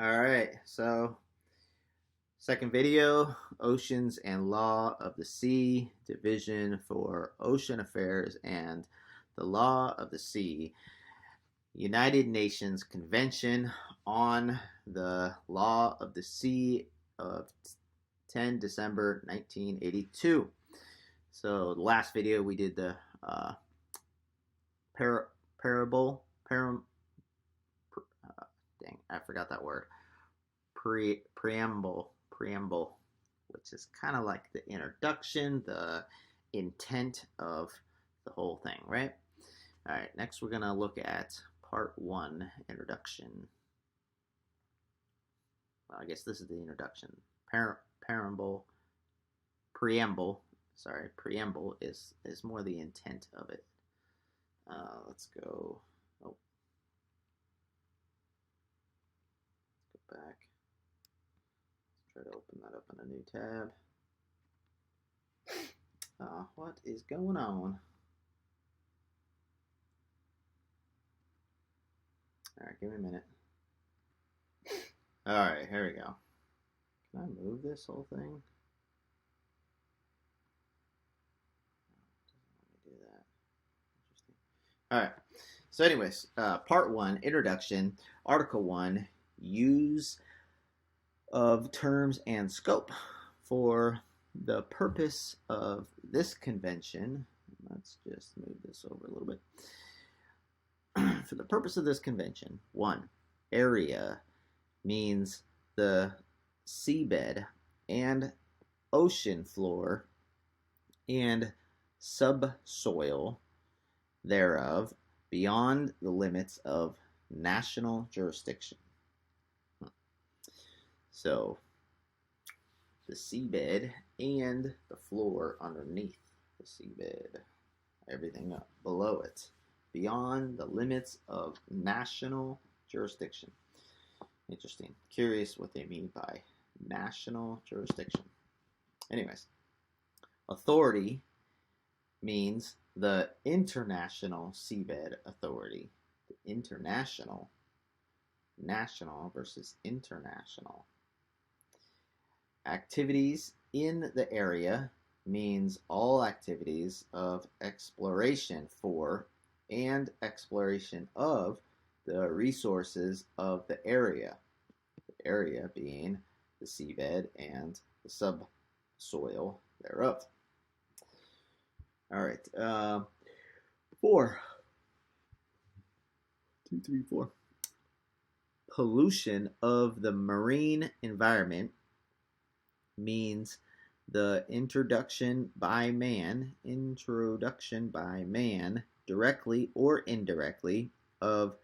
All right, so second video, Oceans and Law of the Sea, Division for Ocean Affairs and the Law of the Sea, United Nations Convention on the Law of the Sea of 10 December 1982. So the last video we did the parable, dang, I forgot that word. Preamble, which is kind of like the introduction, the intent of the whole thing, right? All right, next we're going to look at part one, introduction. Well, I guess this is the introduction. Preamble is more the intent of it. Let's go. Oh, let's go back. Try to open that up in a new tab. What is going on? All right, give me a minute. All right, here we go. Can I move this whole thing? Doesn't let me do that. Interesting. All right. So, anyways, part one, introduction, article one, use of terms and scope. For the purpose of this convention, let's just move this over a little bit. For the purpose of this convention, one, area means the seabed and ocean floor and subsoil thereof beyond the limits of national jurisdiction. So, the seabed and the floor underneath the seabed, everything up below it, beyond the limits of national jurisdiction. Interesting. Curious what they mean by national jurisdiction. Anyways, authority means the International Seabed Authority. The international, national versus international. Activities in the area means all activities of exploration for and exploration of the resources of the area being the seabed and the subsoil thereof. All right, 4. 2, 3, 4. Pollution of the marine environment means the introduction by man, directly or indirectly, of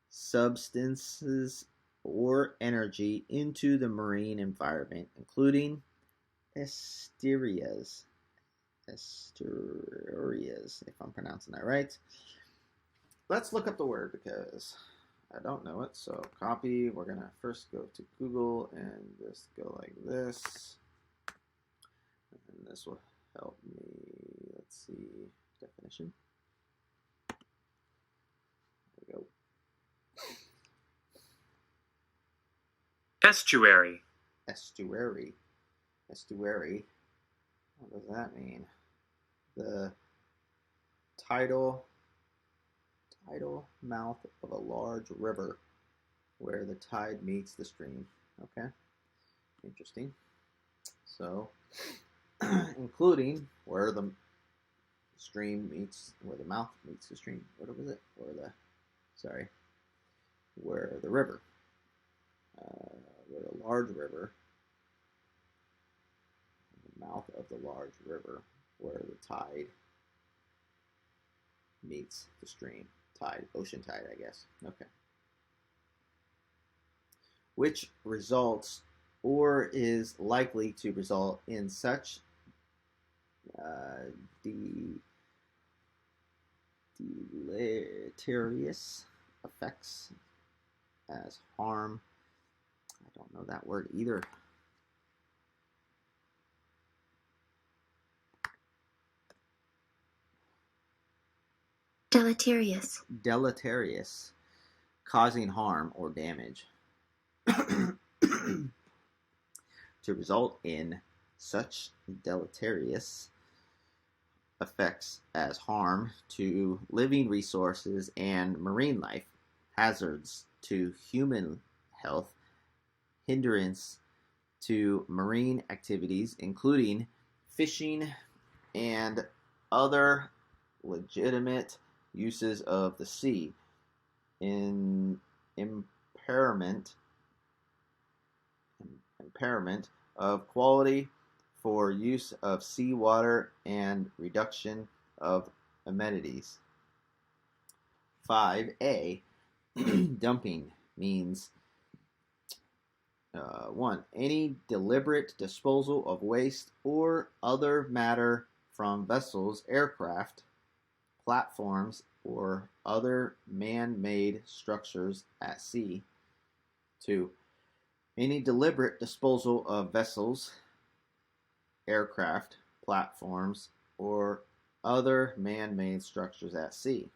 substances or energy into the marine environment, including estuarias, if I'm pronouncing that right. Let's look up the word because I don't know it. So copy, we're going to first go to Google and just go like this. And this will help me, let's see, definition. There we go. Estuary. Estuary. What does that mean? The tidal mouth of a large river where the tide meets the stream. Okay, interesting. So, including where the stream meets, where the mouth meets the stream. What was it? Where the river, where the large river, the mouth of the large river, where the tide meets the stream. Tide, ocean tide, I guess. Okay. Which results or is likely to result in such deleterious effects as harm. I don't know that word either. Deleterious. Deleterious, causing harm or damage. to result in such deleterious effects as harm to living resources and marine life, hazards to human health, hindrance to marine activities, including fishing and other legitimate uses of the sea, in impairment of quality for use of seawater and reduction of amenities. 5A. Dumping means 1. Any deliberate disposal of waste or other matter from vessels, aircraft, platforms, or other man-made structures at sea. 2. Any deliberate disposal of vessels, aircraft, platforms, or other man-made structures at sea.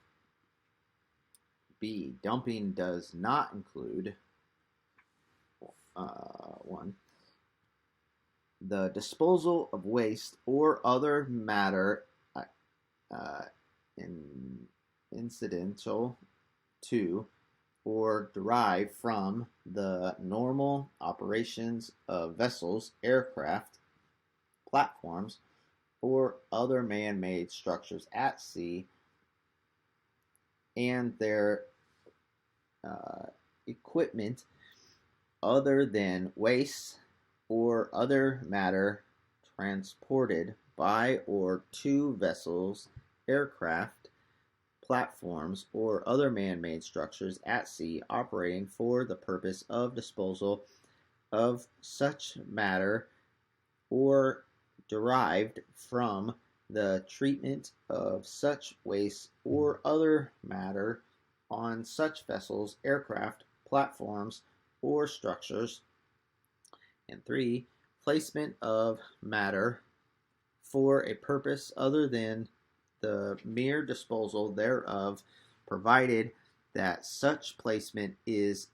B. Dumping does not include 1. The disposal of waste or other matter incidental to or derived from the normal operations of vessels, aircraft, platforms, or other man-made structures at sea, and their equipment other than waste or other matter transported by or to vessels, aircraft, platforms, or other man-made structures at sea operating for the purpose of disposal of such matter or derived from the treatment of such waste or other matter on such vessels, aircraft, platforms, or structures. And 3. Placement of matter for a purpose other than the mere disposal thereof, provided that such placement is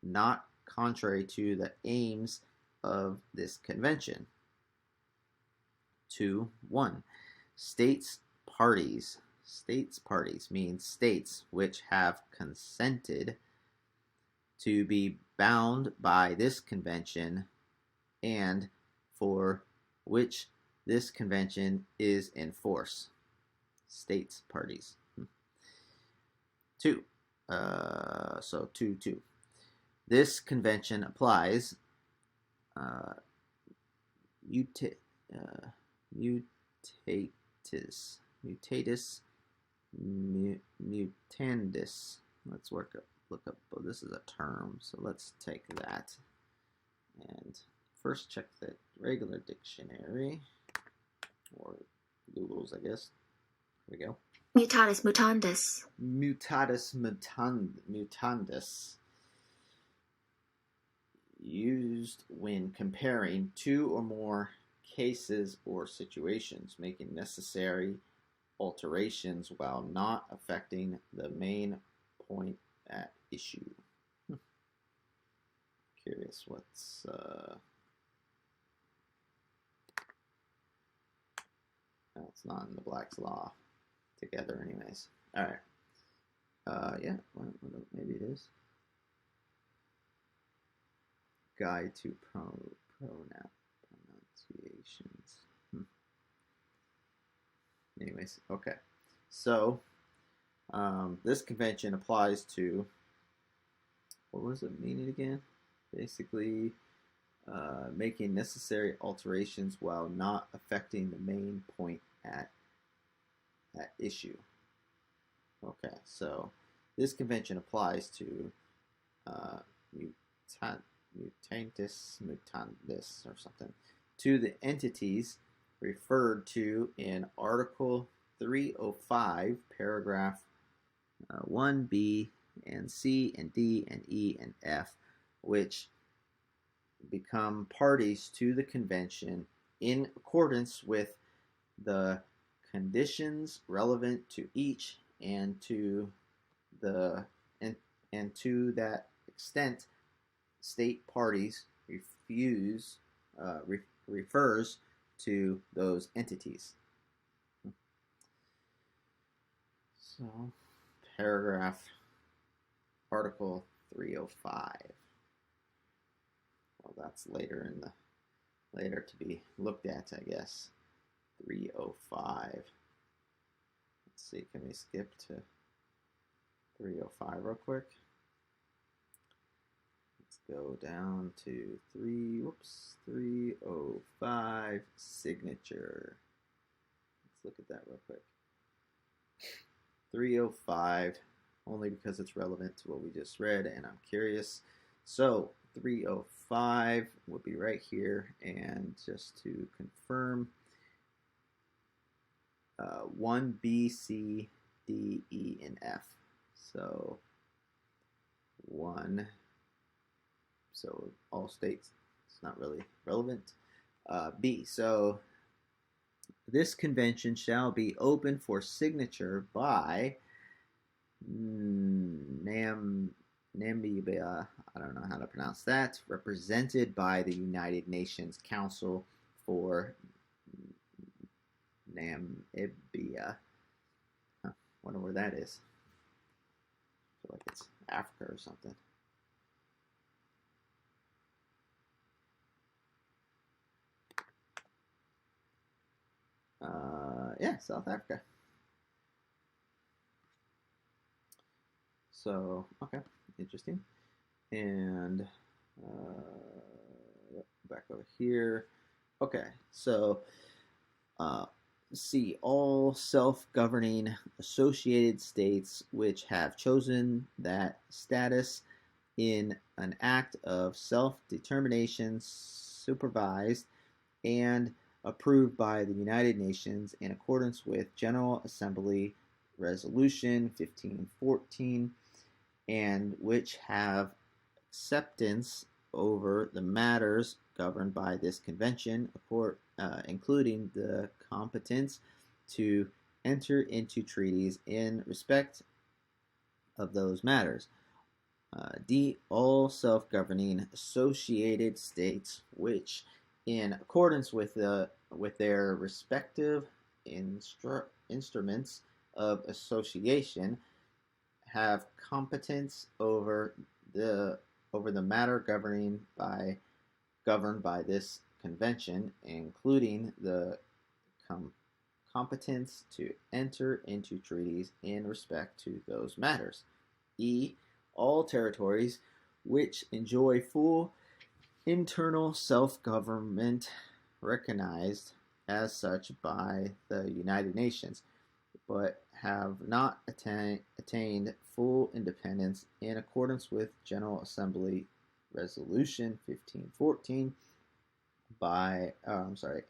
not contrary to the aims of this convention. 2.1. States parties. States parties means states which have consented to be bound by this convention and for which this convention is in force. States parties. 2. So 2.2. This convention applies mutatis mutandis. Let's look up. Oh, this is a term, so let's take that and first check the regular dictionary or Google's, I guess. Here we go. Mutatis mutandis. Mutatis mutandis. Used when comparing two or more cases or situations, making necessary alterations while not affecting the main point at issue. Curious what's no, it's not in the Black's Law together anyways. Alright. Yeah, well, maybe it is. Guide to pronunciations. Anyways, okay. So, this convention applies to, what was it meaning again? Basically, making necessary alterations while not affecting the main point at issue. Okay, so this convention applies to mutatis mutandis or something, to the entities referred to in Article 305, paragraph 1B and C and D and E and F, which become parties to the convention in accordance with the conditions relevant to each, and to that extent state parties refers to those entities. So, Article 305. Well, that's later to be looked at, I guess. 305. Let's see, can we skip to 305 real quick? Let's go down to 305 signature. Let's look at that real quick. 305, only because it's relevant to what we just read, and I'm curious. So 305 would be right here, and just to confirm, 1, B, C, D, E, and F. So 1, so all states, it's not really relevant. B, so this convention shall be open for signature by Namibia, I don't know how to pronounce that, represented by the United Nations Council for Namibia. Wonder where that is. I feel like it's Africa or something. Yeah, South Africa. So, okay, interesting. And back over here. Okay, so see, all self-governing associated states which have chosen that status in an act of self-determination supervised and approved by the United Nations in accordance with General Assembly Resolution 1514, and which have acceptance over the matters governed by this convention, including the competence to enter into treaties in respect of those matters. D. All self-governing associated states which, in accordance with their respective instruments of association, have competence over the matter governed by this convention, including the competence to enter into treaties in respect to those matters. E. All territories which enjoy full internal self-government recognized as such by the United Nations, but have not attained full independence in accordance with General Assembly Resolution 1514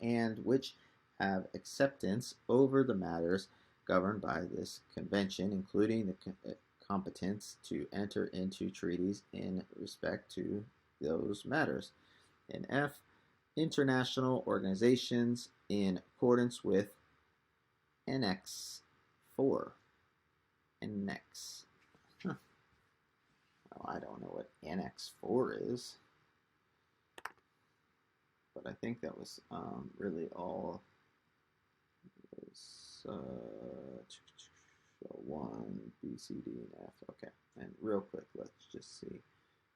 and which have acceptance over the matters governed by this convention, including the competence to enter into treaties in respect to those matters. And F, international organizations in accordance with Annex 4. Annex. Huh. Well, I don't know what Annex 4 is. But I think that was really all. Was 1, B, C, D, and F. Okay, and real quick, let's just see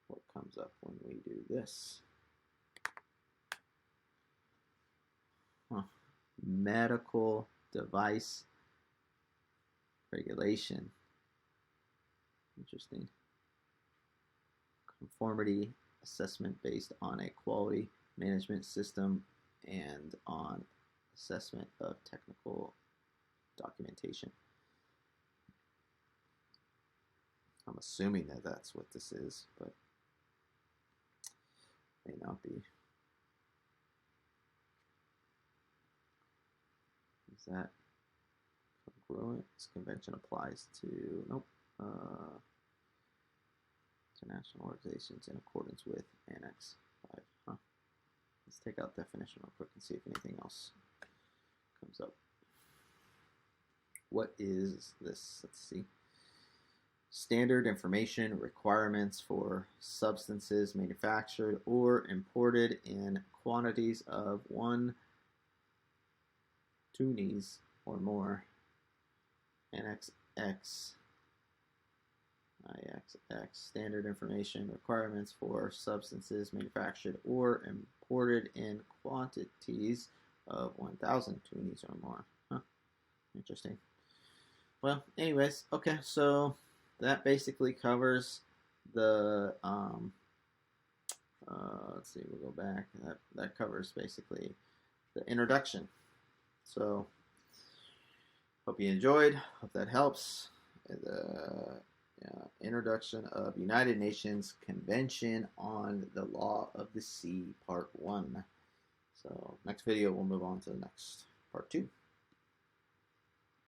what comes up when we do this. Medical device regulation. Interesting. Conformity assessment based on a quality management system and on assessment of technical documentation. I'm assuming that that's what this is, but may not be. Is that congruent? This convention applies to, nope, international organizations in accordance with Annex 5. Huh. Let's take out definition real quick and see if anything else comes up. What is this? Let's see. standard information requirements for substances manufactured or imported in quantities of 1 toonies or more. NXX IXX standard information requirements for substances manufactured or imported in quantities of 1,000 toonies or more. Huh. Interesting. Well, anyways, okay, so that basically covers the let's see, we'll go back. That covers basically the introduction. So hope you enjoyed. Hope that helps. The introduction of United Nations Convention on the Law of the Sea, Part 1. So next video, we'll move on to the next Part 2.